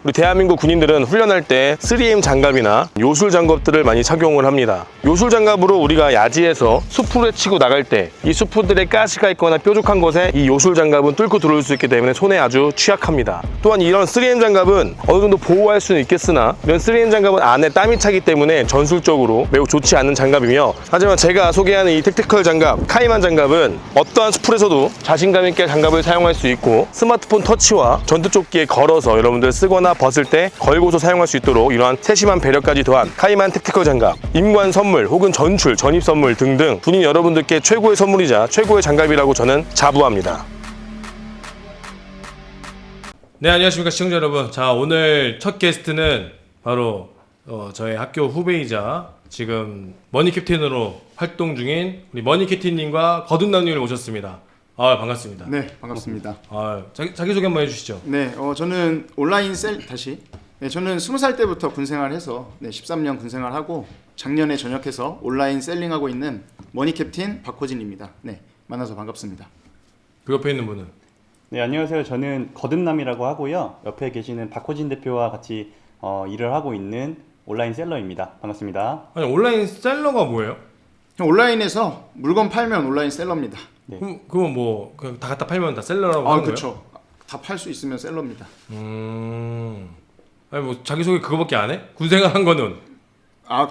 우리 대한민국 군인들은 훈련할 때 3M 장갑이나 요술 장갑들을 많이 착용을 합니다. 요술 장갑으로 우리가 야지에서 숲을 헤치고 나갈 때 이 숲들에 가시가 있거나 뾰족한 곳에 이 요술 장갑은 뚫고 들어올 수 있기 때문에 손에 아주 취약합니다. 또한 이런 3M 장갑은 어느 정도 보호할 수는 있겠으나 이런 3M 장갑은 안에 땀이 차기 때문에 전술적으로 매우 좋지 않은 장갑이며, 하지만 제가 소개하는 이 택티컬 장갑, 카이만 장갑은 어떠한 숲에서도 자신감 있게 장갑을 사용할 수 있고, 스마트폰 터치와 전투조끼에 걸어서 여러분들 쓰거나 벗을 때 걸고서 사용할 수 있도록 이러한 세심한 배려까지 더한 카이만 택티컬 장갑, 임관 선물 혹은 전출, 전입 선물 등등 군인 여러분들께 최고의 선물이자 최고의 장갑이라고 저는 자부합니다. 네, 안녕하십니까 시청자 여러분. 자, 오늘 첫 게스트는 바로 저희 학교 후배이자 지금 머니캡틴으로 활동 중인 우리 머니캡틴님과 거듭남님을 모셨습니다. 아, 반갑습니다. 네, 반갑습니다. 자기소개 한번 해주시죠. 네, 저는 온라인 저는 20살 때부터 군생활해서 13년 군생활하고 작년에 전역해서 온라인 셀링하고 있는 머니캡틴 박호진입니다. 네, 만나서 반갑습니다. 그 옆에 있는 분은? 네, 안녕하세요. 저는 거듭남이라고 하고요. 옆에 계시는 박호진 대표와 같이 일을 하고 있는 온라인 셀러입니다. 반갑습니다. 아니, 온라인 셀러가 뭐예요? 온라인에서 물건 팔면 온라인 셀러입니다. 네. 그건 뭐 그냥 다 갖다 팔면 다 셀러라고 하는 거예요? 그렇죠. 다 팔 수 있으면 셀러입니다. 아니 뭐 자기소개 그거밖에 안 해? 군생활 한 거는?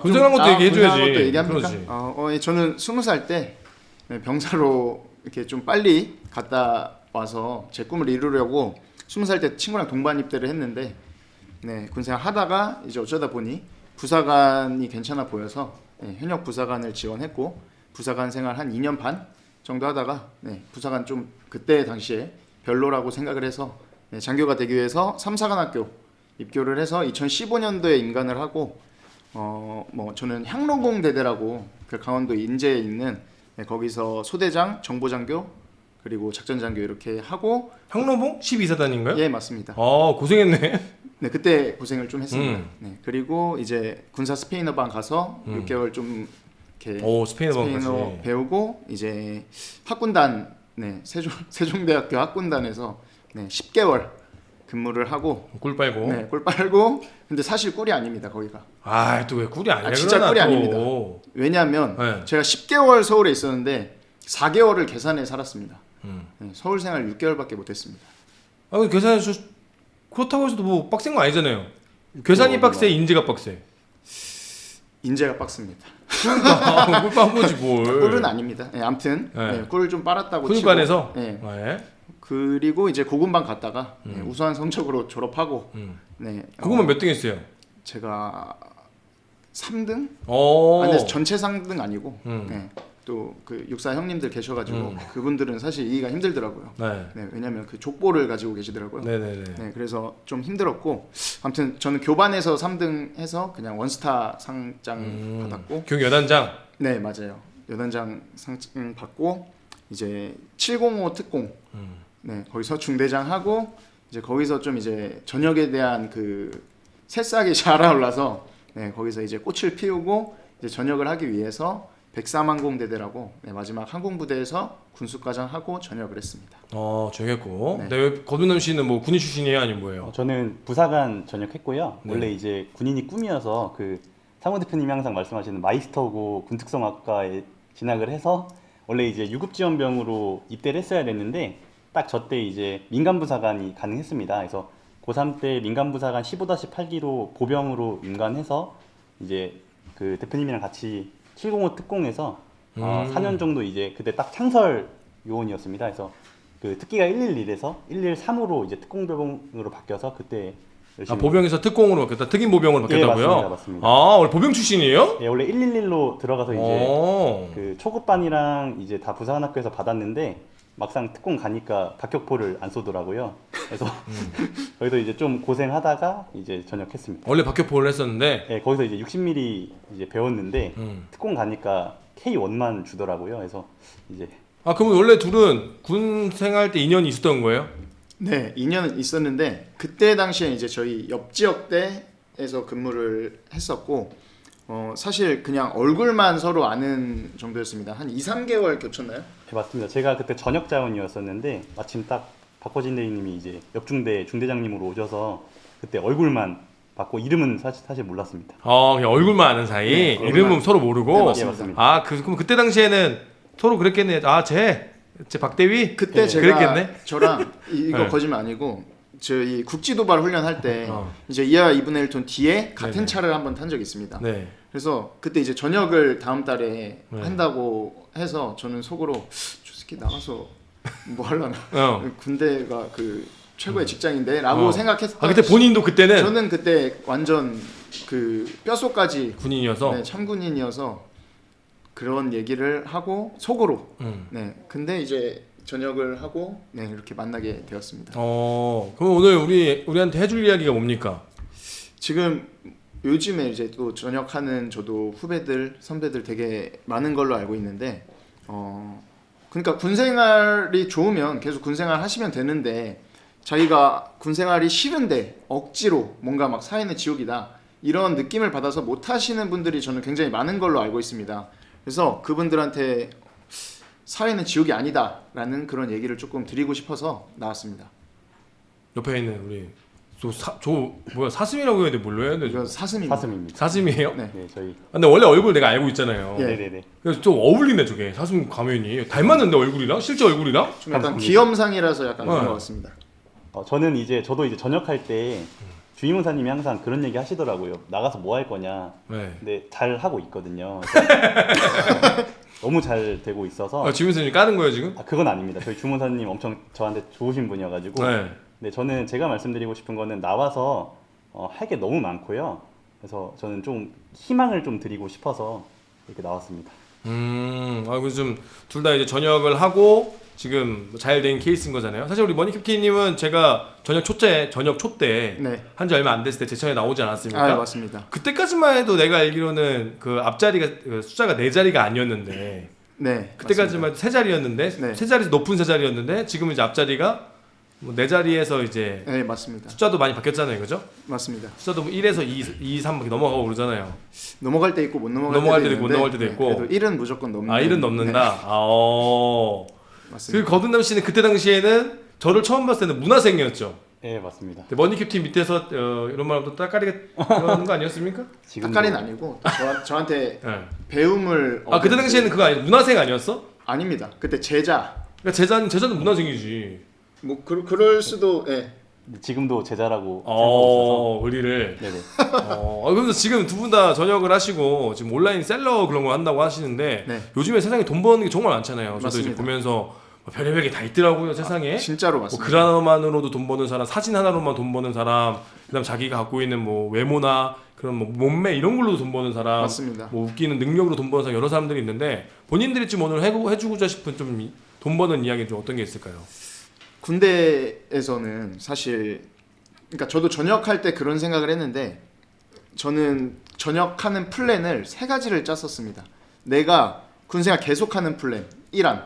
군생활 한 것도 얘기해줘야지. 군생활 것도 얘기합니까? 그렇지. 저는 20살 때 병사로 이렇게 좀 빨리 갔다 와서 제 꿈을 이루려고 20살 때 친구랑 동반 입대를 했는데, 네, 군생활 하다가 이제 어쩌다 보니 부사관이 괜찮아 보여서 현역 부사관을 지원했고, 부사관 생활 한 2년 반 정도 하다가 부사관 좀 그때 당시에 별로라고 생각을 해서 장교가 되기 위해서 3사관학교 입교를 해서 2015년도에 임관을 하고, 저는 향로공대대라고 그 강원도 인제에 있는 거기서 소대장, 정보장교 그리고 작전장교 이렇게 하고. 향로봉 12사단인가요? 예, 맞습니다. 고생했네. 네, 그때 고생을 좀 했습니다. 음. 네, 그리고 이제 군사 스페인어반 가서 6개월 좀 이렇게 스페인어 배우고 이제 학군단, 세종대학교 학군단에서 10개월 근무를 하고. 꿀 빨고. 네, 꿀 빨고. 근데 사실 꿀이 아닙니다, 거기가. 또 왜 꿀이 아니야? 진짜 꿀이 또. 아닙니다. 왜냐하면 제가 10개월 서울에 있었는데 4개월을 계산에 살았습니다. 서울 생활 6개월밖에 못했습니다. 계산해 그렇다고 해서도 뭐 빡센 거 아니잖아요. 계산이 빡세, 인재가 빡세. 인재가 빡습니다. 그러니까 꿀 빤 거지 뭘. 꿀은 아닙니다. 아무튼 꿀을 좀 빨았다고 치고. 군관에서. 그리고 이제 고군반 갔다가 우수한 성적으로 졸업하고. 고군반 몇 등 했어요? 제가 3등? 근데 전체 상등 아니고. 또 그 육사 형님들 계셔가지고 그분들은 사실 이기가 힘들더라고요. 왜냐면 그 족보를 가지고 계시더라고요. 그래서 좀 힘들었고, 아무튼 저는 교반에서 3등 해서 그냥 원스타 상장 받았고. 교육 여단장? 네, 맞아요. 여단장 상장 받고 이제 705 특공. 거기서 중대장 하고, 이제 거기서 좀 이제 전역에 대한 그 새싹이 자라올라서 거기서 이제 꽃을 피우고 이제 전역을 하기 위해서 103항공대대라고 마지막 항공부대에서 군수과장하고 전역을 했습니다. 전역했고. 근데 거듭남 씨는 뭐 군인 출신이에요, 아니면 뭐예요? 저는 부사관 전역했고요. 원래 이제 군인이 꿈이어서 그 상호 대표님이 항상 말씀하시는 마이스터고 군특성학과에 진학을 해서 원래 이제 유급지원병으로 입대를 했어야 됐는데 딱 저 때 이제 민간부사관이 가능했습니다. 그래서 고3 때 민간부사관 15-8기로 보병으로 임관해서 이제 그 대표님이랑 같이 705 특공에서 4년 정도 이제 그때 딱 창설 요원이었습니다. 그래서 그 특기가 111에서 113으로 이제 특공병으로 바뀌어서 그때 열심히. 보병에서 특공으로 바뀌었다. 특임 보병으로 바뀌었다고요? 예, 맞습니다. 원래 보병 출신이에요? 예, 원래 111로 들어가서 이제 그 초급반이랑 이제 다 부사관학교에서 받았는데 막상 특공 가니까 박격포를 안 쏘더라고요. 그래서 거기서 이제 좀 고생하다가 이제 전역했습니다. 원래 박격포를 했었는데. 네, 거기서 이제 60mm 이제 배웠는데 특공 가니까 K1만 주더라고요. 그래서 이제. 그럼 원래 둘은 군 생활 때 인연이 있었던 거예요? 네, 2년 있었는데 그때 당시에 이제 저희 옆 지역대에서 근무를 했었고, 사실 그냥 얼굴만 서로 아는 정도였습니다. 한 2-3개월 겹쳤나요? 네, 맞습니다. 제가 그때 전역 자원이었었는데 마침 딱 박호진 대위님이 이제 옆중대 중대장님으로 오셔서 그때 얼굴만 봤고 이름은 사실 몰랐습니다. 그냥 얼굴만 아는 사이. 네, 이름은 얼굴만. 서로 모르고. 네, 예, 맞습니다. 맞습니다. 그럼 그때 당시에는 서로 그랬겠네. 쟤 박대위? 그때 제가 그랬겠네. 저랑 이거 네. 거짓말 아니고 저희 국지도발 훈련할 때 어. 이제 이하 2분의 1톤 뒤에 같은 네네. 차를 한번 탄 적이 있습니다. 네. 그래서 그때 이제 전역을 다음 달에 네. 한다고 해서 저는 속으로 저 새끼 나가서 뭐 하려나 군대가 그 최고의 직장인데라고 생각했었던. 그때 본인도 그때는 저는 그때 완전 그 뼛속까지 군인이어서. 네, 참군인이어서 그런 얘기를 하고 속으로 네 근데 이제 전역을 하고 네 이렇게 만나게 되었습니다. 그럼 오늘 우리한테 해줄 이야기가 뭡니까? 지금 요즘에 이제 또 전역하는 저도 후배들 선배들 되게 많은 걸로 알고 있는데 그러니까 군생활이 좋으면 계속 군생활 하시면 되는데 자기가 군생활이 싫은데 억지로 뭔가 막 사회는 지옥이다 이런 느낌을 받아서 못 하시는 분들이 저는 굉장히 많은 걸로 알고 있습니다. 그래서 그분들한테 사회는 지옥이 아니다라는 그런 얘기를 조금 드리고 싶어서 나왔습니다. 옆에 있는 우리 사슴이라고 해야 돼? 뭘로 해야 돼? 이건 사슴입니다. 사슴입니다. 사슴이에요? 네. 네, 저희 근데 원래 얼굴 내가 알고 있잖아요. 예. 네네네. 그래서 좀 어울리네 저게 사슴 가면이 닮았는데 얼굴이랑 실제 얼굴이랑? 좀 약간 감사합니다. 귀염상이라서 약간 그런 네. 것 같습니다. 저도 이제 전역할 때 주임원사님이 항상 그런 얘기 하시더라고요. 나가서 뭐 할 거냐. 네. 근데 잘 하고 있거든요. 그래서 너무 잘 되고 있어서. 주민선생님 까는 거예요 지금? 그건 아닙니다. 저희 주무사님 엄청 저한테 좋으신 분이어가지고. 네. 근데 저는 제가 말씀드리고 싶은 거는 나와서 할 게 너무 많고요. 그래서 저는 좀 희망을 좀 드리고 싶어서 이렇게 나왔습니다. 그래서 좀 둘 다 이제 전역을 하고 지금 잘 된 케이스인 거잖아요. 사실 우리 머니캡틴님은 제가 전역 초 때 네. 한 지 얼마 안 됐을 때 제 차에 나오지 않았습니까? 아 맞습니다. 그때까지만 해도 내가 알기로는 그 앞자리가 숫자가 4자리가 아니었는데 네. 그때까지만 해도 3자리였는데 네. 3자리에서 높은 3자리였는데 지금 이제 앞자리가 뭐 4자리에서 이제 네 맞습니다. 숫자도 많이 바뀌었잖아요, 그죠? 맞습니다. 숫자도 뭐 1에서 2, 3 이렇게 넘어가고 그러잖아요. 넘어갈 때 있고 못 넘어갈 넘어갈 때도 때도 있고, 있는데, 넘어갈 때도 있고. 그래도 1은 무조건 넘는. 1은 넘는다. 네, 맞습니다. 그 거둔남 씨는 그때 당시에는 저를 처음 봤을 때는 문화생이었죠. 네, 맞습니다. 머니캡틴 밑에서 이런 말하면 따까리가 그러는 거 아니었습니까? 닭갈이는 아니고 저한테 네. 배움을. 그때 당시에는 그거 아니 문화생 아니었어? 아닙니다. 그때 제자. 그러니까 제자는 문화생이지. 뭐 그럴 수도. 예. 지금도 제자라고 생각하고 의리를. 있어서. 네네. 그래서 지금 두 분 다 전역을 하시고 지금 온라인 셀러 그런 거 한다고 하시는데 네. 요즘에 세상에 돈 버는 게 정말 많잖아요. 저도 이제 맞습니다. 보면서 별의별 게 다 있더라고요 세상에. 진짜로 뭐 맞습니다. 글 하나만으로도 돈 버는 사람, 사진 하나로만 돈 버는 사람, 그다음 자기가 갖고 있는 뭐 외모나 그런 뭐 몸매 이런 걸로도 돈 버는 사람, 맞습니다. 뭐 웃기는 능력으로 돈 버는 사람 여러 사람들이 있는데 본인들이 지금 오늘 해주고자 싶은 좀 돈 버는 이야기 좀 어떤 게 있을까요? 군대에서는 사실 그러니까 저도 전역할 때 그런 생각을 했는데 저는 전역하는 플랜을 3가지를 짰었습니다. 내가 군생활 계속하는 플랜 1안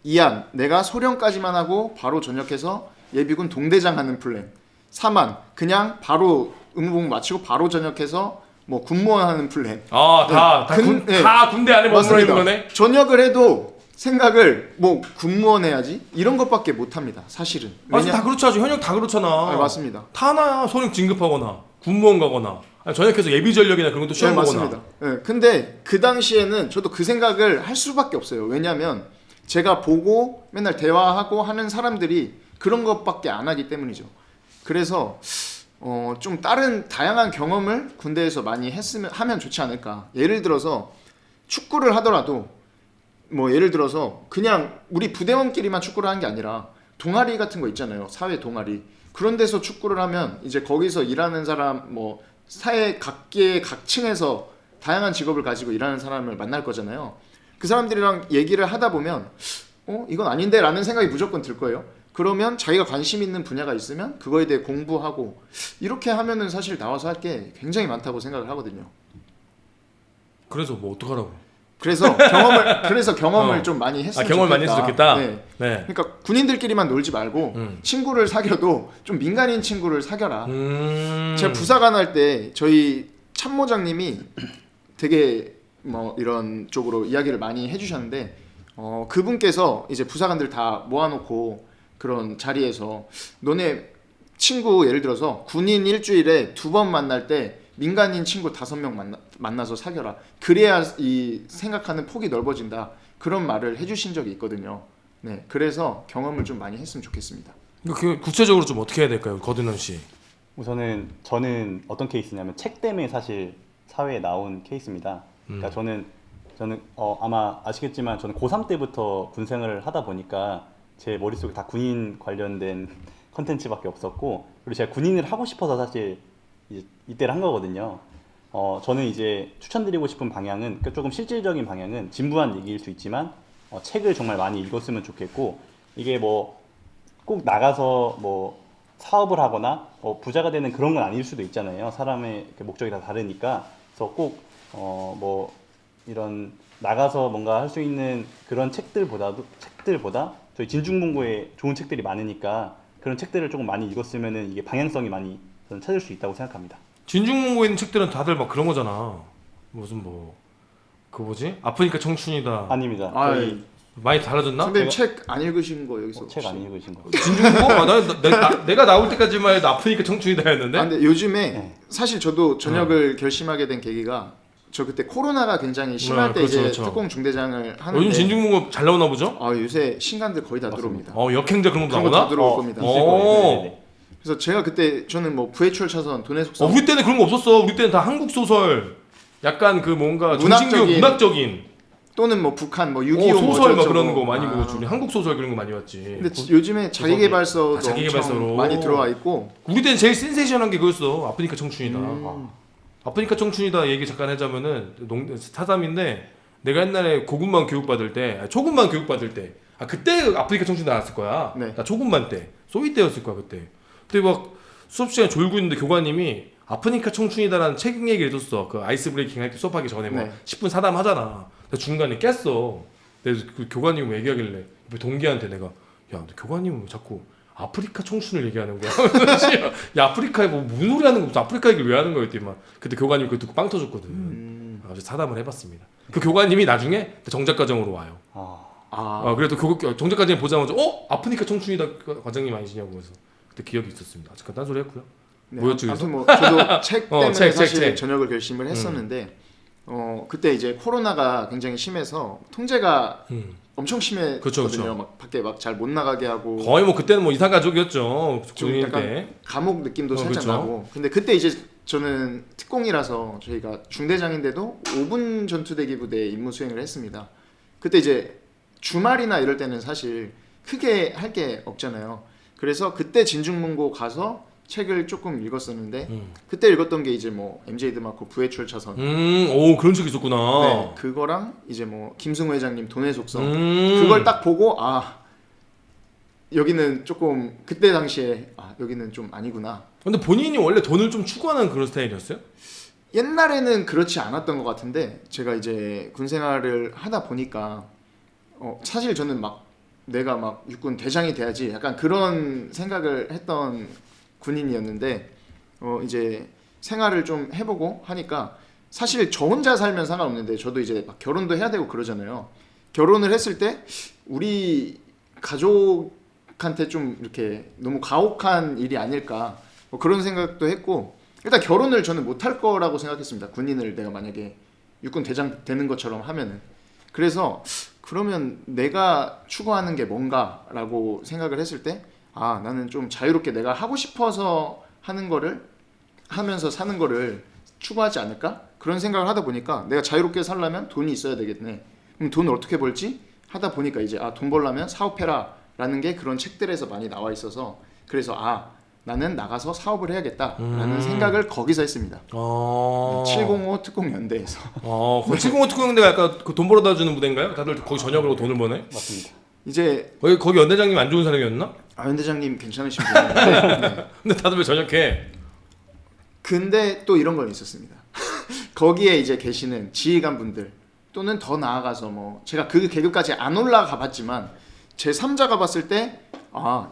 2안 내가 소령까지만 하고 바로 전역해서 예비군 동대장 하는 플랜 3안 그냥 바로 의무복무 마치고 바로 전역해서 뭐 군무원 하는 플랜. 다 군대 안에 머물러 있는 거네. 전역을 해도 생각을 뭐 군무원 해야지 이런 것밖에 못 합니다. 사실은. 다 그렇죠. 아주 현역 다 그렇잖아. 맞습니다. 다 하나야. 소령 진급하거나 군무원 가거나 아니, 전역해서 예비 전력이나 그런 것도 시험 보거나. 맞습니다. 네, 근데 그 당시에는 저도 그 생각을 할 수밖에 없어요. 왜냐하면 제가 보고 맨날 대화하고 하는 사람들이 그런 것밖에 안 하기 때문이죠. 그래서 좀 다른 다양한 경험을 군대에서 많이 하면 좋지 않을까. 예를 들어서 축구를 하더라도 뭐 예를 들어서 그냥 우리 부대원끼리만 축구를 하는 게 아니라 동아리 같은 거 있잖아요. 사회 동아리. 그런 데서 축구를 하면 이제 거기서 일하는 사람 뭐 사회 각계 각층에서 다양한 직업을 가지고 일하는 사람을 만날 거잖아요. 그 사람들이랑 얘기를 하다 보면 이건 아닌데 라는 생각이 무조건 들 거예요. 그러면 자기가 관심 있는 분야가 있으면 그거에 대해 공부하고 이렇게 하면은 사실 나와서 할 게 굉장히 많다고 생각을 하거든요. 그래서 뭐 어떡하라고. 그래서 경험을 좀 많이 했으면 경험을 많이 했으면 좋겠다. 네. 네. 그러니까 군인들끼리만 놀지 말고 친구를 사귀어도 좀 민간인 친구를 사귀어라. 제가 부사관 할 때 저희 참모장님이 되게 뭐 이런 쪽으로 이야기를 많이 해주셨는데 그분께서 이제 부사관들 다 모아놓고 그런 자리에서 너네 친구 예를 들어서 군인 일주일에 2번 만날 때 민간인 친구 5명 만나서 사겨라. 그래야 이 생각하는 폭이 넓어진다. 그런 말을 해주신 적이 있거든요. 네, 그래서 경험을 좀 많이 했으면 좋겠습니다. 그 구체적으로 좀 어떻게 해야 될까요, 거든남 씨? 우선은 저는 어떤 케이스냐면 책 때문에 사실 사회에 나온 케이스입니다. 그러니까 저는 아마 아시겠지만 저는 고3 때부터 군 생활을 하다 보니까 제 머릿속에 다 군인 관련된 컨텐츠밖에 없었고, 그리고 제가 군인을 하고 싶어서 사실 이제 이때를 한 거거든요. 저는 이제 추천드리고 싶은 방향은 그러니까 조금 실질적인 방향은 진부한 얘기일 수 있지만 책을 정말 많이 읽었으면 좋겠고, 이게 뭐 꼭 나가서 뭐 사업을 하거나 부자가 되는 그런 건 아닐 수도 있잖아요. 사람의 목적이 다 다르니까. 그래서 꼭 뭐 이런 나가서 뭔가 할 수 있는 그런 책들보다 저희 진중문고에 좋은 책들이 많으니까 그런 책들을 조금 많이 읽었으면은 이게 방향성이 많이 저는 찾을 수 있다고 생각합니다. 진중문고에 있는 책들은 다들 막 그런 거잖아. 무슨 그 뭐지? 아프니까 청춘이다. 아닙니다. 아, 저희 많이 달라졌나? 선배님 책 안 읽으신 거 여기서 책 안 혹시? 읽으신 거. 진중문고? 내가 나올 때까지만 해도 아프니까 청춘이다였는데. 아, 근데 요즘에 네. 사실 저도 전역을 결심하게 된 계기가 저 그때 코로나가 굉장히 심할 때 그렇죠, 이제 그렇죠. 특공 중대장을 하는데 요즘 진중문고 잘 나오나 보죠? 요새 신간들 거의 다 들어옵니다. 역행자 그런 거 그런 거 다 나오나? 들어올 겁니다. 있을 거예요. 네네네. 그래서 제가 그때 저는 뭐 부해철 차선 돈의 속성 우리 때는 그런 거 없었어. 우리 때는 다 한국 소설, 약간 그 뭔가 정신교 문학적인 또는 뭐 북한 뭐 6.25 소설 막 어쩌고. 그런 거 많이 보고 주니 한국 소설 그런 거 많이 왔지. 근데 요즘에 자기계발서도 자기계발서로. 엄청 많이 들어와 있고 우리 때는 제일 센세이션한 게 그거였어. 아프니까 청춘이다. 음. 아프니까 청춘이다 얘기 잠깐 하자면은 사담인데 내가 옛날에 고군만 교육받을 때 초군만 교육받을 때 그때 아프니까 청춘 나왔을 거야. 네. 나 초군만 때 소위 때였을 거야 그때. 그때 막 수업 시간에 졸고 있는데 교관님이 아프니까 청춘이다라는 책 얘기를 해줬어. 그 아이스 브레이킹 할 때 수업하기 전에 뭐 네. 10분 사담 하잖아. 나 중간에 깼어. 그래서 그 교관님이 얘기하길래 동기한테 내가 야, 근데 교관님은 왜 자꾸 아프리카 청춘을 얘기하는 거야. 야, 아프리카에 뭐 무슨 소리 하는 거야? 아프리카 얘기를 왜 하는 거야? 했더니만 그때 교관님이 그거 듣고 빵 터졌거든. 아주 사담을 해봤습니다. 그 교관님이 나중에 정작과정으로 와요. 그래도 정작과정에 보자마자 아프니까 청춘이다 과장님 아니시냐고 해서 그때 기억이 있었습니다. 잠깐 딴소리 했고요. 네, 뭐였죠, 아무튼 뭐 저도 책 때문에 책. 사실 전역을 결심을 했었는데 그때 이제 코로나가 굉장히 심해서 통제가 엄청 심했거든요. 그쵸. 막 밖에 막 잘 못 나가게 하고 거의 뭐 그때는 뭐 이산 가족이었죠. 좀 군인 약간 때. 감옥 느낌도 살짝 그쵸. 나고. 근데 그때 이제 저는 특공이라서 저희가 중대장인데도 5분 전투대기 부대에 임무 수행을 했습니다. 그때 이제 주말이나 이럴 때는 사실 크게 할 게 없잖아요. 그래서 그때 진중문고 가서 책을 조금 읽었었는데 그때 읽었던 게 이제 뭐 MJ 드마코 부해철 차선 오 그런 책이 있었구나. 네, 그거랑 이제 뭐 김승우 회장님 돈의 속성 그걸 딱 보고 여기는 조금 그때 당시에 여기는 좀 아니구나. 근데 본인이 원래 돈을 좀 추구하는 그런 스타일이었어요? 옛날에는 그렇지 않았던 것 같은데 제가 이제 군 생활을 하다 보니까 사실 저는 막 내가 막 육군 대장이 돼야지 약간 그런 생각을 했던 군인이었는데 이제 생활을 좀 해보고 하니까 사실 저 혼자 살면 상관없는데 저도 이제 막 결혼도 해야 되고 그러잖아요. 결혼을 했을 때 우리 가족한테 좀 이렇게 너무 가혹한 일이 아닐까 뭐 그런 생각도 했고 일단 결혼을 저는 못할 거라고 생각했습니다. 군인을 내가 만약에 육군 대장 되는 것처럼 하면은 그래서 그러면 내가 추구하는 게 뭔가라고 생각을 했을 때 나는 좀 자유롭게 내가 하고 싶어서 하는 거를 하면서 사는 거를 추구하지 않을까? 그런 생각을 하다 보니까 내가 자유롭게 살려면 돈이 있어야 되겠네. 그럼 돈을 어떻게 벌지? 하다 보니까 이제 돈 벌려면 사업해라 라는 게 그런 책들에서 많이 나와 있어서 그래서 나는 나가서 사업을 해야겠다라는 생각을 거기서 했습니다. 705 특공연대에서. 705 특공대가 약간 그 돈 벌어다 주는 부대인가요? 다들 거기 전역으로 돈을 버네? 맞습니다. 이제 거기 연대장님 안 좋은 사람이었나? 연대장님 괜찮으신 분인데 네. 근데 다들 왜 전역해? 근데 또 이런 건 있었습니다. 거기에 이제 계시는 지휘관 분들 또는 더 나아가서 뭐 제가 그 계급까지 안 올라가 봤지만 제 3자가 봤을 때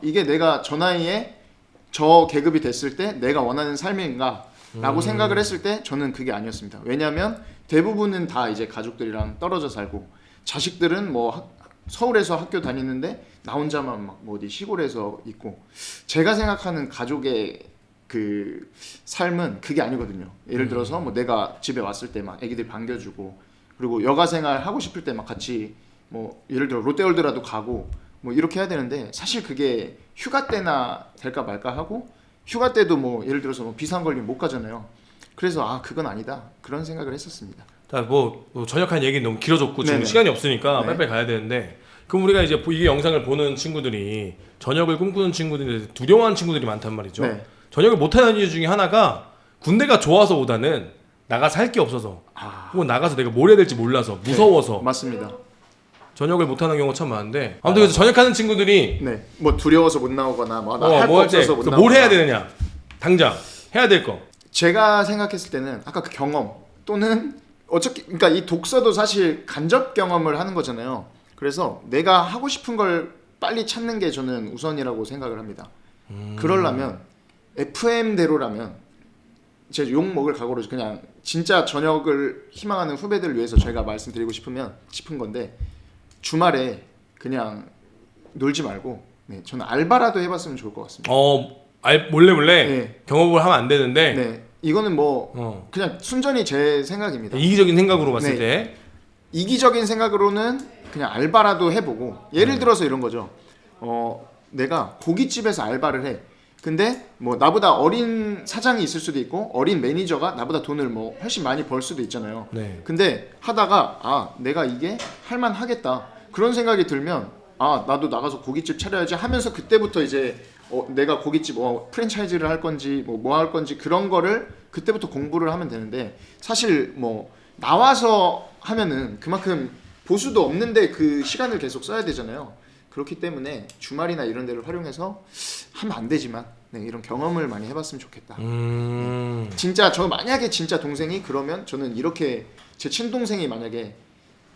이게 내가 저 나이에 저 계급이 됐을 때 내가 원하는 삶인가 라고 생각을 했을 때 저는 그게 아니었습니다. 왜냐하면 대부분은 다 이제 가족들이랑 떨어져 살고 자식들은 뭐 서울에서 학교 다니는데 나 혼자만 막 뭐 어디 시골에서 있고 제가 생각하는 가족의 그 삶은 그게 아니거든요. 예를 들어서 뭐 내가 집에 왔을 때 막 애기들 반겨주고 그리고 여가 생활 하고 싶을 때 막 같이 뭐 예를 들어 롯데월드라도 가고 뭐 이렇게 해야 되는데 사실 그게 휴가 때나 될까 말까 하고 휴가 때도 뭐 예를 들어서 뭐 비상 걸리면 못 가잖아요. 그래서 아 그건 아니다 그런 생각을 했었습니다. 자, 뭐 전역한 얘기는 너무 길어졌고 지금 네네. 시간이 없으니까 네. 빨리빨리 가야 되는데 그럼 우리가 이제 이 영상을 보는 친구들이 전역을 꿈꾸는 친구들이 두려워하는 친구들이 많단 말이죠. 네. 전역을 못하는 이유 중에 하나가 군대가 좋아서보다는 나가서 할 게 없어서 혹은 나가서 내가 뭘 해야 될지 몰라서 무서워서 맞습니다. 전역을 못하는 경우가 참 많은데 아무튼 그래서 전역하는 친구들이 네, 뭐 두려워서 못 나오거나 뭐 할 거 뭐 할 때 없어서 못 나오거나 뭘 해야 되느냐 당장 해야 될 거. 제가 생각했을 때는 아까 그 경험 또는 어차피 그러니까 이 독서도 사실 간접 경험을 하는 거잖아요. 그래서 내가 하고 싶은 걸 빨리 찾는 게 저는 우선이라고 생각을 합니다. 그러려면 FM대로라면 제 욕 먹을 각오로 그냥 진짜 전역을 희망하는 후배들을 위해서 제가 말씀드리고 싶은 건데 주말에 그냥 놀지 말고 네, 저는 알바라도 해봤으면 좋을 것 같습니다. 몰래 네. 경험을 하면 안 되는데 네, 이거는 뭐 그냥 순전히 제 생각입니다. 이기적인 생각으로 봤을 네. 때 이기적인 생각으로는 그냥 알바라도 해보고 예를 들어서 이런 거죠. 내가 고깃집에서 알바를 해. 근데 뭐 나보다 어린 사장이 있을 수도 있고 어린 매니저가 나보다 돈을 뭐 훨씬 많이 벌 수도 있잖아요. 네. 근데 하다가 아 내가 이게 할만하겠다 그런 생각이 들면 아 나도 나가서 고깃집 차려야지 하면서 그때부터 이제 내가 고깃집 프랜차이즈를 할 건지 뭐 할 건지 그런 거를 그때부터 공부를 하면 되는데 사실 뭐 나와서 하면은 그만큼 보수도 없는데 그 시간을 계속 써야 되잖아요. 그렇기 때문에 주말이나 이런 데를 활용해서 하면 안 되지만 네, 이런 경험을 많이 해봤으면 좋겠다. 진짜 저 만약에 진짜 동생이 그러면 저는 이렇게 제 친동생이 만약에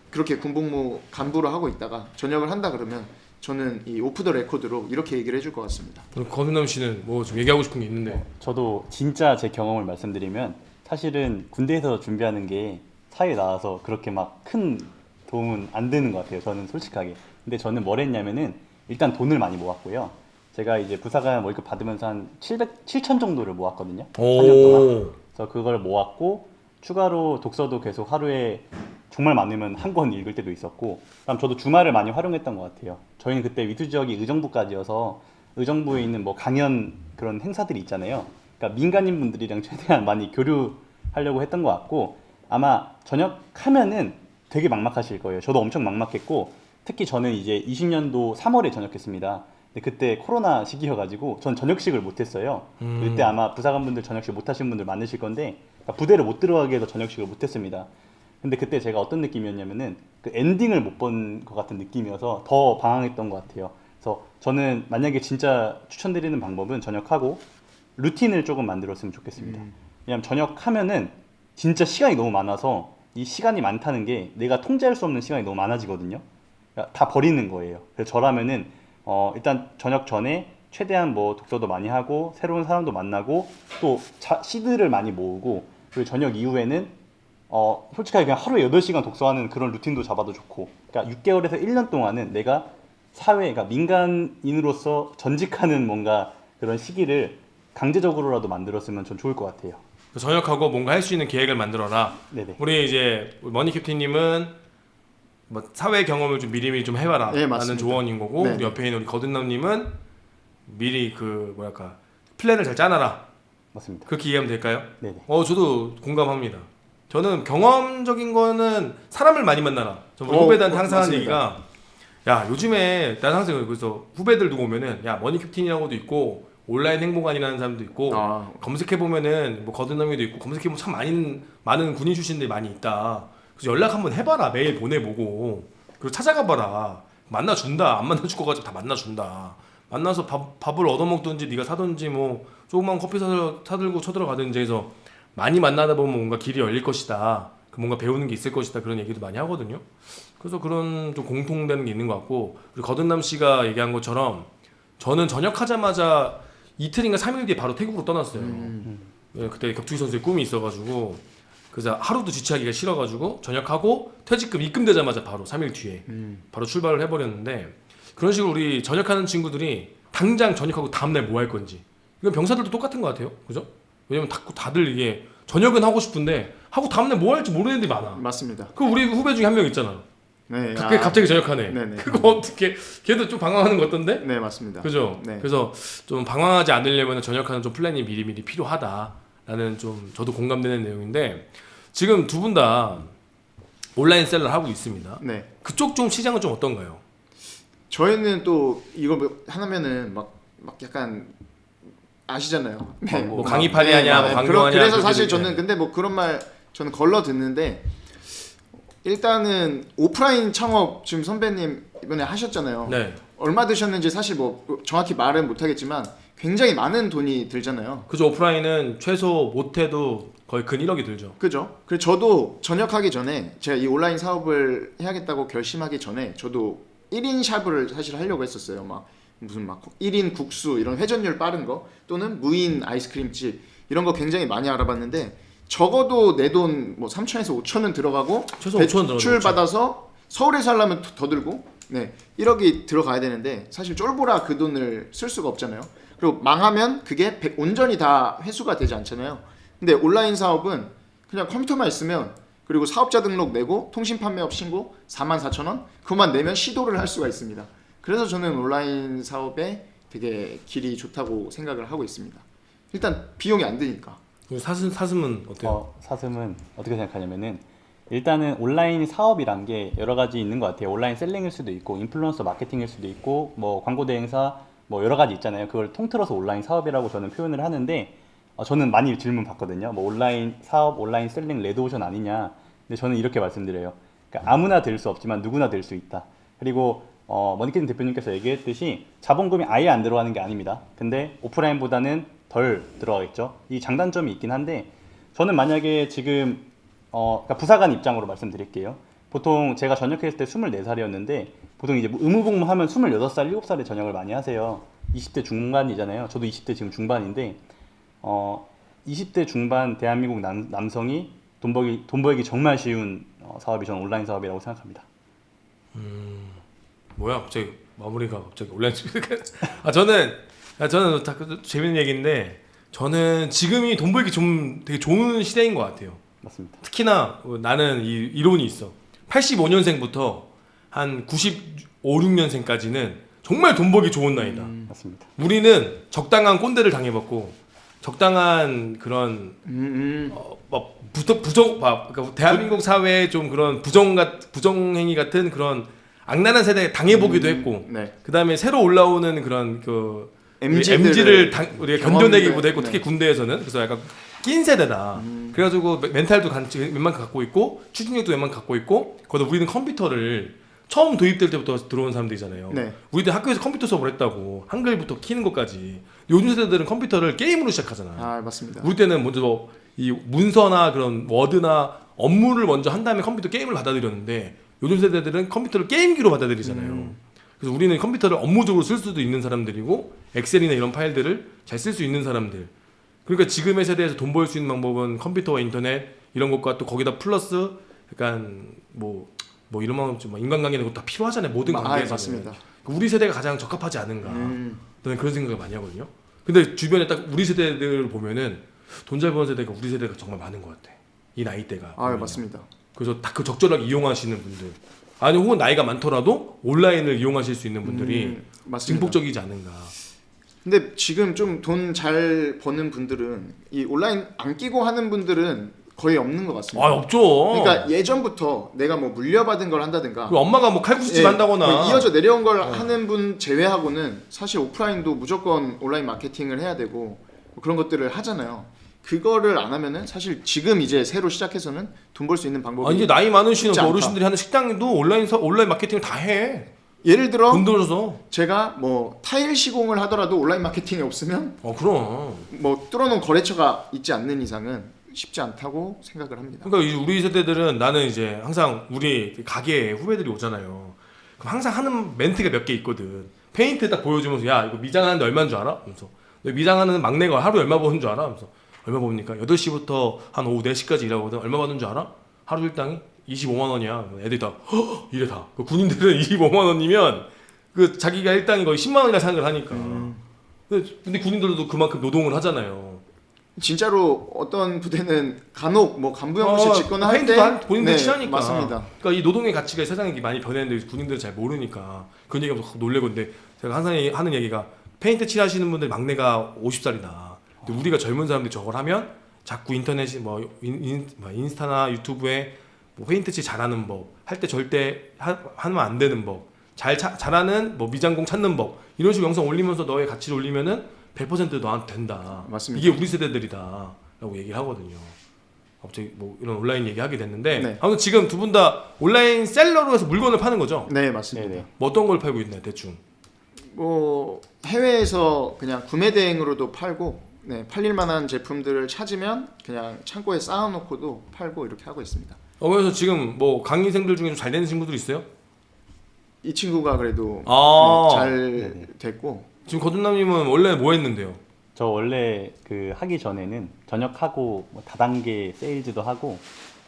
그렇게 군복무 간부로 하고 있다가 전역을 한다 그러면 저는 이 오프 더 레코드로 이렇게 얘기를 해줄 것 같습니다. 그럼 거두남 씨는 뭐 좀 얘기하고 싶은 게 있는데. 저도 진짜 제 경험을 말씀드리면 사실은 군대에서 준비하는 게 사회에 나와서 그렇게 막 큰 도움은 안 되는 것 같아요. 저는 솔직하게. 근데 저는 뭘 했냐면은 일단 돈을 많이 모았고요. 제가 이제 부사관 월급 받으면서 한 7천 정도를 모았거든요. 4년 동안. 그래서 그걸 모았고 추가로 독서도 계속 하루에 정말 많으면 한 권 읽을 때도 있었고 그다음 저도 주말을 많이 활용했던 것 같아요. 저희는 그때 위수 지역이 의정부까지여서 의정부에 있는 뭐 강연 그런 행사들이 있잖아요. 그러니까 민간인 분들이랑 최대한 많이 교류하려고 했던 것 같고 아마 전역하면은 되게 막막하실 거예요. 저도 엄청 막막했고 특히 저는 이제 20년도 3월에 전역했습니다. 근데 그때 코로나 시기여가지고 전 전역식을 못했어요. 그때 아마 부사관분들 전역식 못하신 분들 많으실 건데 그러니까 부대를 못 들어가게 해서 전역식을 못했습니다. 근데 그때 제가 어떤 느낌이었냐면은 그 엔딩을 못 본 것 같은 느낌이어서 더 방황했던 것 같아요. 그래서 저는 만약에 진짜 추천드리는 방법은 전역하고 루틴을 조금 만들었으면 좋겠습니다. 왜냐면 전역하면은 진짜 시간이 너무 많아서 이 시간이 많다는 게 내가 통제할 수 없는 시간이 너무 많아지거든요. 그러니까 다 버리는 거예요. 그래서 저라면은 일단 전역 전에 최대한 뭐 독서도 많이 하고 새로운 사람도 만나고 또 시드를 많이 모으고 그리고 전역 이후에는 솔직하게 그냥 하루에 8시간 독서하는 그런 루틴도 잡아도 좋고 그러니까 6개월에서 1년 동안은 내가 사회가 민간인으로서 전직하는 뭔가 그런 시기를 강제적으로라도 만들었으면 전 좋을 것 같아요. 전역하고 뭔가 할 수 있는 계획을 만들어라. 네네. 우리 이제 머니 캡틴님은 뭐 사회 경험을 좀 미리미리 좀 해봐라 네, 라는 맞습니다. 조언인 거고 네. 우리 옆에 있는 우리 거듭남님은 미리 그 뭐랄까 플랜을 잘 짜놔라 맞습니다. 그렇게 이해하면 될까요? 네네. 저도 공감합니다. 저는 경험적인 거는 사람을 많이 만나라. 저 후배들한테 항상 하는 맞습니다. 얘기가 야 요즘에 난 항상 그래서 후배들 누구 오면은 야 머니 캡틴이라고도 있고 온라인 행보관이라는 사람도 있고 검색해 보면은 뭐 거듭남이도 있고 검색해 보면 참 많은 군인 출신들이 많이 있다. 그래서 연락 한번 해봐라. 메일 보내보고 그리고 찾아가봐라. 만나준다. 안 만나줄 거 가지고 다 만나준다. 만나서 밥을 얻어먹든지 네가 사든지 뭐 조그만 커피 사들고 쳐들어가든지 해서 많이 만나다 보면 뭔가 길이 열릴 것이다. 뭔가 배우는 게 있을 것이다. 그런 얘기도 많이 하거든요. 그래서 그런 좀 공통되는 게 있는 것 같고 그리고 거듭남 씨가 얘기한 것처럼 저는 전역하자마자 이틀인가 3일 뒤에 바로 태국으로 떠났어요. 네, 그때 격투기 선수의 꿈이 있어가지고 그래서 하루도 지체하기가 싫어가지고 전역하고 퇴직금 입금되자마자 바로 3일 뒤에 바로 출발을 해버렸는데 그런 식으로 우리 전역하는 친구들이 당장 전역하고 다음날 뭐 할 건지 이건 병사들도 똑같은 것 같아요. 그죠? 왜냐면 다들 이게 전역은 하고 싶은데 하고 다음날 뭐 할지 모르는 애들이 많아. 맞습니다. 그 우리 후배 중에 한 명 있잖아. 네. 갑자기 전역하네. 네네. 그거 어떻게 걔도 좀 방황하는 것 같던데? 네, 맞습니다. 그죠? 네. 그래서 좀 방황하지 않으려면 전역하는 좀 플랜이 미리미리 필요하다라는 좀 저도 공감되는 내용인데 지금 두 분 다 온라인 셀러를 하고 있습니다. 네. 그쪽 좀 시장은 좀 어떤가요? 저희는 또 이거 하면은 막 약간 아시잖아요. 네, 뭐 강의판이 하냐, 뭐 강요하냐. 그래서 사실 그렇게 저는 근데 뭐 그런 말 저는 걸러 듣는데 일단은 오프라인 창업 지금 선배님 이번에 하셨잖아요. 네. 얼마 드셨는지 사실 뭐 정확히 말은 못하겠지만 굉장히 많은 돈이 들잖아요. 그죠. 오프라인은 최소 못해도 거의 근 1억이 들죠. 그죠? 그래서 저도 전역하기 전에 제가 이 온라인 사업을 해야겠다고 결심하기 전에 저도 1인 샵을 사실 하려고 했었어요. 막 무슨 막 1인 국수 이런 회전율 빠른 거 또는 무인 아이스크림집 이런 거 굉장히 많이 알아봤는데 적어도 내 돈 뭐 3천에서 5천은 들어가고 최소 5천 대출 받아서 서울에서 하려면 더 들고 네 1억이 들어가야 되는데 사실 쫄보라 그 돈을 쓸 수가 없잖아요. 그리고 망하면 그게 온전히 다 회수가 되지 않잖아요. 근데 온라인 사업은 그냥 컴퓨터만 있으면 그리고 사업자 등록 내고 통신 판매업 신고 44,000원 그것만 내면 시도를 할 수가 있습니다. 그래서 저는 온라인 사업에 되게 길이 좋다고 생각을 하고 있습니다. 일단 비용이 안 드니까. 사슴은 어때요? 사슴은 어떻게 생각하냐면은 일단은 온라인 사업이란 게 여러 가지 있는 것 같아요. 온라인 셀링일 수도 있고 인플루언서 마케팅일 수도 있고 뭐 광고 대행사 뭐 여러 가지 있잖아요. 그걸 통틀어서 온라인 사업이라고 저는 표현을 하는데 저는 많이 질문 받거든요. 뭐 온라인 사업, 온라인 셀링 레드오션 아니냐. 근데 저는 이렇게 말씀드려요. 그러니까 아무나 될 수 없지만 누구나 될 수 있다. 그리고 머니케팅 대표님께서 얘기했듯이 자본금이 아예 안 들어가는 게 아닙니다. 근데 오프라인보다는 덜 들어가겠죠. 이 장단점이 있긴 한데 저는 만약에 지금 그러니까 부사관 입장으로 말씀드릴게요. 보통 제가 전역했을 때 24살이었는데 보통 이제 의무복무하면 26살, 7살에 전역을 많이 하세요. 20대 중반이잖아요. 저도 20대 지금 중반인데 20대 중반 대한민국 남성이 돈 벌기 정말 쉬운 사업이 저는 온라인 사업이라고 생각합니다. 뭐야 갑자기 마무리가 갑자기 온라인 저는 다 재밌는 얘기인데 저는 지금이 돈 벌기 좀 되게 좋은 시대인 것 같아요. 맞습니다. 특히나 나는 이 이론이 있어. 85년생부터 한 95, 6년생까지는 정말 돈 벌기 좋은 나이다. 맞습니다. 우리는 적당한 꼰대를 당해봤고 적당한 그런 그러니까 대한민국 사회에 좀 그런 부정행위 같은 그런 악랄한 세대에 당해보기도 했고 네. 그 다음에 새로 올라오는 그런 그 MZ들을 우리가 견뎌내기보다 했고 네. 특히 군대에서는 그래서 약간 낀 세대다. 그래가지고 멘탈도 웬만큼 갖고 있고 추진력도 웬만큼 갖고 있고 거기다 우리는 컴퓨터를 처음 도입될 때부터 들어온 사람들이잖아요. 네. 우리들 학교에서 컴퓨터 수업을 했다고 한글부터 키는 것까지. 요즘 세대들은 컴퓨터를 게임으로 시작하잖아. 아 맞습니다. 우리 때는 먼저 이 문서나 그런 워드나 업무를 먼저 한 다음에 컴퓨터 게임을 받아들였는데 요즘 세대들은 컴퓨터를 게임기로 받아들이잖아요. 그래서 우리는 컴퓨터를 업무적으로 쓸 수도 있는 사람들이고 엑셀이나 이런 파일들을 잘 쓸 수 있는 사람들. 그러니까 지금의 세대에서 돈 벌 수 있는 방법은 컴퓨터와 인터넷 이런 것과 또 거기다 플러스 약간 뭐 이런 만큼 좀 인간관계는 다 필요하잖아요. 모든 관계에서. 맞습니다. 우리 세대가 가장 적합하지 않은가. 저는 그런 생각을 많이 하거든요. 근데 주변에 딱 우리 세대들 보면은 돈 잘 버는 세대가 우리 세대가 정말 많은 것 같아. 이 나이대가. 아 맞습니다. 그래서 딱 그 적절하게 이용하시는 분들. 아니 혹은 나이가 많더라도 온라인을 이용하실 수 있는 분들이 맞습니다. 증폭적이지 않은가. 근데 지금 좀 돈 잘 버는 분들은 이 온라인 안 끼고 하는 분들은 거의 없는 것 같습니다. 아 없죠. 그러니까 예전부터 내가 뭐 물려받은 걸 한다든가 그 엄마가 뭐 칼국수집 예, 한다거나 뭐 이어져 내려온 걸 하는 분 제외하고는 사실 오프라인도 무조건 온라인 마케팅을 해야 되고 뭐 그런 것들을 하잖아요. 그거를 안 하면은 사실 지금 이제 새로 시작해서는 돈 벌 수 있는 방법이 이제 나이 많으신 쉽지 않다. 어르신들이 하는 식당도 온라인 마케팅을 다 해. 예를 들어 돈 들어서. 제가 뭐 타일 시공을 하더라도 온라인 마케팅이 없으면 그럼. 뭐 뚫어놓은 거래처가 있지 않는 이상은 쉽지 않다고 생각을 합니다. 그러니까 우리 세대들은 나는 이제 항상 우리 가게에 후배들이 오잖아요. 그럼 항상 하는 멘트가 몇 개 있거든. 페인트 딱 보여주면서 야 이거 미장하는데 얼마인 줄 알아? 그러면서 너 미장하는 막내가 하루 얼마 버는 줄 알아? 그러면서 얼마 봅니까? 8시부터 한 오후 4시까지 일하거든. 얼마 받는 줄 알아? 하루 일당이 25만 원이야. 애들이 다 이래 다. 그 군인들은 25만 원이면 그 자기가 일당이 거의 10만 원이나 생각을 하니까. 근데 군인들도 그만큼 노동을 하잖아요. 진짜로 어떤 부대는 간혹 뭐 간부형무실 짓거나 할 때 페인트도 본인들 네, 친하니까. 맞습니다. 그러니까 이 노동의 가치가 세상에 많이 변했는데 군인들은 잘 모르니까 그런 얘기하면서 놀래고. 근데 제가 항상 하는 얘기가 페인트 칠하시는 분들 막내가 50살이다. 근데 우리가 젊은 사람들이 저걸 하면 자꾸 인터넷이 뭐 인스타나 유튜브에 뭐 페인트 칠 잘하는 법, 할 때 절대 하면 안 되는 법, 잘하는 뭐 미장공 찾는 법 이런 식으로 영상 올리면서 너의 가치를 올리면은 100% 너한테 된다. 맞습니다. 이게 우리 세대들이다라고 얘기를 하거든요. 갑자기 뭐 이런 온라인 얘기하게 됐는데 네. 아무튼 지금 두 분 다 온라인 셀러로 해서 물건을 파는 거죠? 네, 맞습니다. 네네. 뭐 어떤 걸 팔고 있나요, 대충? 뭐 해외에서 그냥 구매 대행으로도 팔고 네, 팔릴 만한 제품들을 찾으면 그냥 창고에 쌓아놓고도 팔고 이렇게 하고 있습니다. 그래서 지금 뭐 강의생들 중에 좀 잘 되는 친구들 있어요? 이 친구가 그래도 아. 네, 잘 네네. 됐고 지금 거둔남님은 원래 뭐 했는데요? 저 원래 그 하기 전에는 전역하고 뭐 다단계 세일즈도 하고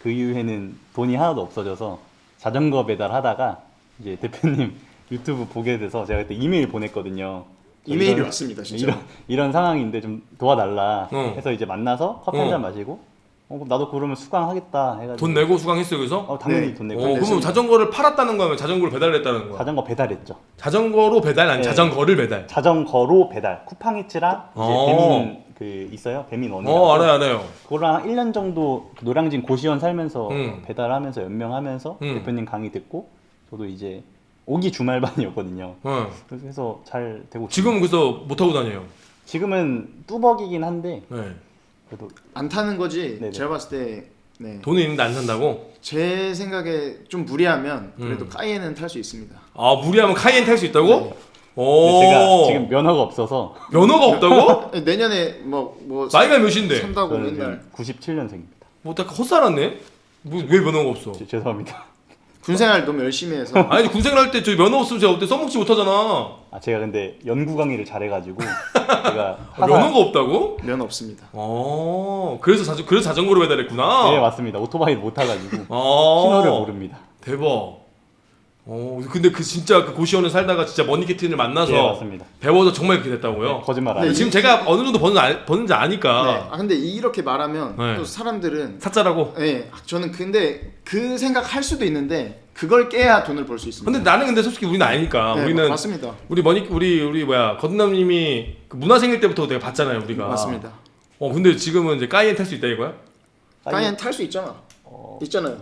그 이후에는 돈이 하나도 없어져서 자전거 배달하다가 이제 대표님 유튜브 보게 돼서 제가 그때 이메일 보냈거든요. 이메일이 이런- 왔습니다, 진짜. 이런 상황인데 좀 도와달라 해서 이제 만나서 커피 한 어. 잔 마시고 그럼 나도 그러면 수강하겠다 해가지고 돈 내고 수강했어요, 그래서? 당연히 네. 돈 내고 그럼 자전거를 팔았다는 거면 자전거를 배달했다는 거야? 자전거 배달했죠. 자전거로 배달 아니 네. 자전거를 배달. 자전거로 배달 쿠팡이츠랑 이제 어. 배민 그 있어요 배민 원이라고 알아요. 그거랑 1년 정도 그 노량진 고시원 살면서 배달하면서 연명하면서 음. 대표님 강의 듣고 저도 이제 오기 주말반이었거든요. 어. 그래서 잘 되고 지금 그래서 못 타고 다녀요. 지금은 뚜벅이긴 한데 네. 그래도 안 타는 거지. 네네. 제가 봤을 때 네. 돈이 있는데 안 산다고? 제 생각에 좀 무리하면 그래도 카이엔은 탈 수 있습니다. 아 무리하면 카이엔 탈 수 있다고? 네. 오. 제가 지금 면허가 없어서 면허가 없다고? 내년에 뭐 나이가 몇인데? 산다고 저는 맨날 97년생입니다. 뭐딱 헛살았네? 왜 면허가 없어? 죄송합니다. 군생활 너무 열심히 해서 아니 군생활 할 때 저 면허 없으면 제가 어때 써먹지 못하잖아. 아 제가 근데 연구 강의를 잘해가지고 제가 면허가 없다고? 면 없습니다. 그래서 자전거로 배달했구나. 네 맞습니다. 오토바이를 못 타가지고 아. 신호를 모릅니다. 대박. 근데 그 진짜 그 고시원에 살다가 진짜 머니케팅을 만나서 네 맞습니다. 배워서 정말 그렇게 됐다고요? 네, 거짓말 안 네, 해요. 지금 제가 어느 정도 버는지 아니까 네. 아 근데 이렇게 말하면 네. 또 사람들은 사짜라고. 네, 저는 근데 그 생각 할 수도 있는데 그걸 깨야 돈을 벌 수 있습니다. 근데 나는 근데 솔직히 우리는 아니니까. 네, 우리는 맞습니다. 우리 거듭남님이 그 문화생일 때부터 내가 봤잖아요, 우리가. 맞습니다. 근데 지금은 이제 까이엔 탈 수 있다 이거야? 카이엔 탈 수 있잖아. 있잖아요.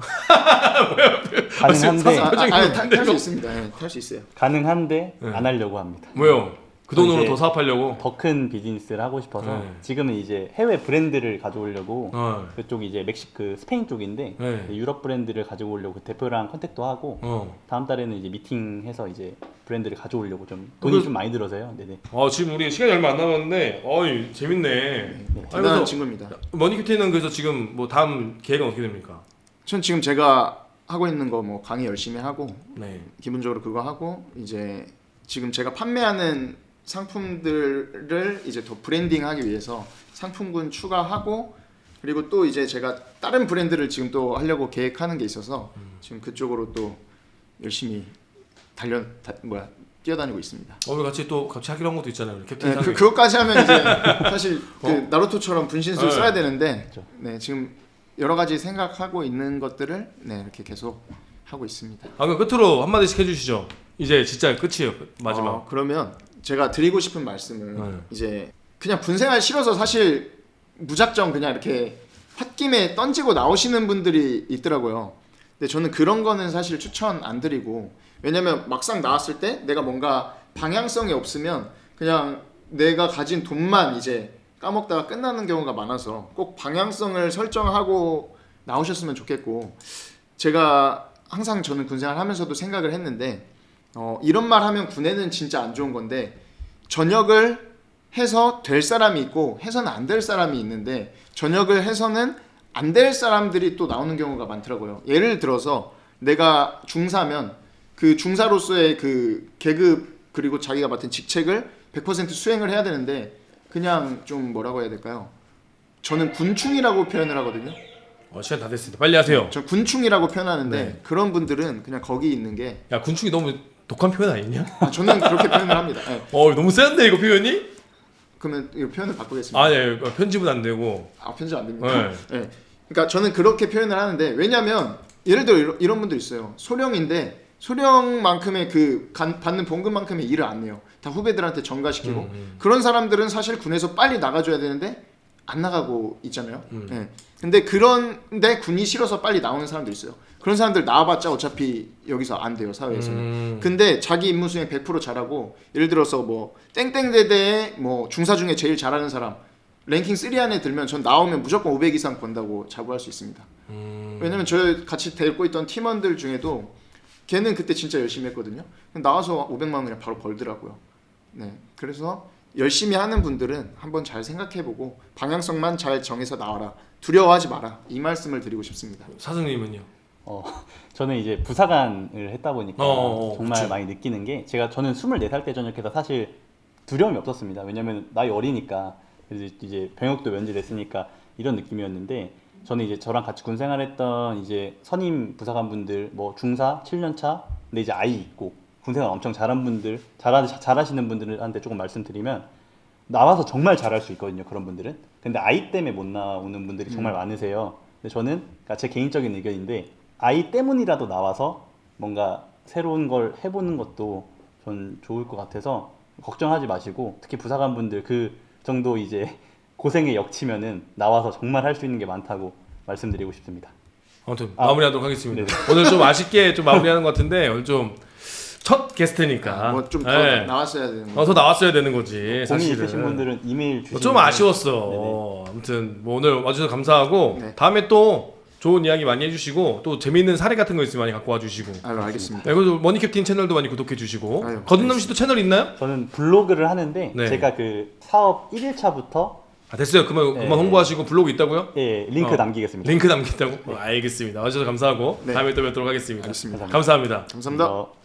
가능한데 표정이 탈 수 있습니다. 네, 탈 수 있어요. 가능한데 네. 안 하려고 합니다. 왜요? 그 돈으로 이제 더 사업하려고. 더 큰 비즈니스를 하고 싶어서 네. 지금은 이제 해외 브랜드를 가져오려고 어. 그쪽이 이제 멕시크 스페인 쪽인데 네. 유럽 브랜드를 가지고 오려고 대표랑 컨택도 하고 다음 달에는 이제 미팅해서 이제 브랜드를 가져오려고 좀 돈이 그- 좀 많이 들어서요. 네네. 지금 우리 시간이 얼마 안 남았는데, 재밌네. 대단한 친구입니다. 머니큐티는 그래서 지금 뭐 다음 계획은 어떻게 됩니까? 전 지금 제가 하고 있는 거 뭐 강의 열심히 하고 네. 기본적으로 그거 하고 이제 지금 제가 판매하는 상품들을 이제 더 브랜딩하기 위해서 상품군 추가하고 그리고 또 이제 제가 다른 브랜드를 지금 또 하려고 계획하는 게 있어서 지금 그쪽으로 또 열심히 뛰어다니고 있습니다. 우리 같이 하기로 한 것도 있잖아요. 우리 캡틴 네, 상에. 그것까지 하면 이제 사실 그 나루토처럼 분신술 네. 써야 되는데 그렇죠. 네, 지금 여러 가지 생각하고 있는 것들을 네, 이렇게 계속 하고 있습니다. 그럼 끝으로 한 마디씩 해주시죠. 이제 진짜 끝이에요. 마지막. 그러면 제가 드리고 싶은 말씀은 네. 이제 그냥 군생활 싫어서 사실 무작정 그냥 이렇게 홧김에 던지고 나오시는 분들이 있더라고요. 근데 저는 그런 거는 사실 추천 안 드리고 왜냐면 막상 나왔을 때 내가 뭔가 방향성이 없으면 그냥 내가 가진 돈만 이제 까먹다가 끝나는 경우가 많아서 꼭 방향성을 설정하고 나오셨으면 좋겠고 제가 항상 저는 군생활 하면서도 생각을 했는데 이런 말 하면 군에는 진짜 안 좋은 건데 전역을 해서 될 사람이 있고 해서는 안 될 사람이 있는데 전역을 해서는 안 될 사람들이 또 나오는 경우가 많더라고요. 예를 들어서 내가 중사면 그 중사로서의 그 계급 그리고 자기가 맡은 직책을 100% 수행을 해야 되는데 그냥 좀 뭐라고 해야 될까요? 저는 군충이라고 표현을 하거든요. 시간 다 됐습니다. 빨리 하세요. 저 군충이라고 표현하는데 네. 그런 분들은 그냥 거기 있는 게 야 군축이 너무 독한 표현 아니냐? 저는 그렇게 표현을 합니다. 네. 너무 센데 이거 표현이? 그러면 이 표현을 바꾸겠습니다. 아, 네, 편집은 안 되고. 편집 안 됩니다. 네. 네. 그러니까 저는 그렇게 표현을 하는데 왜냐면 예를 들어 이런 분들 있어요. 소령인데 소령만큼의 받는 봉급만큼의 일을 안 해요. 다 후배들한테 전가시키고 그런 사람들은 사실 군에서 빨리 나가줘야 되는데 안 나가고 있잖아요. 네. 근데 그런데 군이 싫어서 빨리 나오는 사람도 있어요. 그런 사람들 나와봤자 어차피 여기서 안 돼요, 사회에서는. 근데 자기 임무 수행 100% 잘하고 예를 들어서 뭐 땡땡대대에 뭐 중사 중에 제일 잘하는 사람 랭킹 3 안에 들면 전 나오면 무조건 500 이상 번다고 자부할 수 있습니다. 왜냐면 저 같이 데리고 있던 팀원들 중에도 걔는 그때 진짜 열심히 했거든요. 나와서 500만 원 그냥 바로 벌더라고요. 네, 그래서 열심히 하는 분들은 한번 잘 생각해보고 방향성만 잘 정해서 나와라. 두려워하지 마라. 이 말씀을 드리고 싶습니다. 사장님은요? 저는 이제 부사관을 했다 보니까 정말 그쵸. 많이 느끼는 게 저는 24살 때 전역해서 사실 두려움이 없었습니다. 왜냐면 나이 어리니까 이제 병역도 면제됐으니까 이런 느낌이었는데 저는 이제 저랑 같이 군 생활했던 이제 선임 부사관분들 뭐 중사 7년차 근데 이제 아이 있고 군 생활 엄청 잘한 분들 잘하시는 분들한테 조금 말씀드리면 나와서 정말 잘할 수 있거든요. 그런 분들은. 근데 아이 때문에 못 나오는 분들이 정말 많으세요. 근데 저는 그러니까 제 개인적인 의견인데 아이 때문이라도 나와서 뭔가 새로운 걸 해보는 것도 전 좋을 것 같아서 걱정하지 마시고 특히 부사관분들 그 정도 이제 고생에 역치면은 나와서 정말 할 수 있는 게 많다고 말씀드리고 싶습니다. 아무튼 마무리하도록 하겠습니다. 오늘 좀 아쉽게 좀 마무리하는 것 같은데 오늘 좀 첫 게스트니까 뭐 좀 더 네. 나왔어야 되는 더 나왔어야 되는 거지. 고민 사실은. 있으신 분들은 이메일 주시면 좀 아쉬웠어. 아무튼 뭐 오늘 와주셔서 감사하고 네. 다음에 또 좋은 이야기 많이 해주시고 또 재미있는 사례 같은 거 있으면 많이 갖고 와주시고. 알겠습니다. 네, 그리고 머니캡틴 채널도 많이 구독해주시고. 아유, 거듭남 씨도 채널 있나요? 저는 블로그를 하는데 네. 제가 그 사업 1일차부터 됐어요. 그만 네. 홍보하시고 블로그 있다고요? 예, 링크 남기겠습니다. 링크 남긴다고? 알겠습니다. 와주셔서 감사하고 네. 다음에 또 뵙도록 하겠습니다. 알겠습니다. 감사합니다. 감사합니다.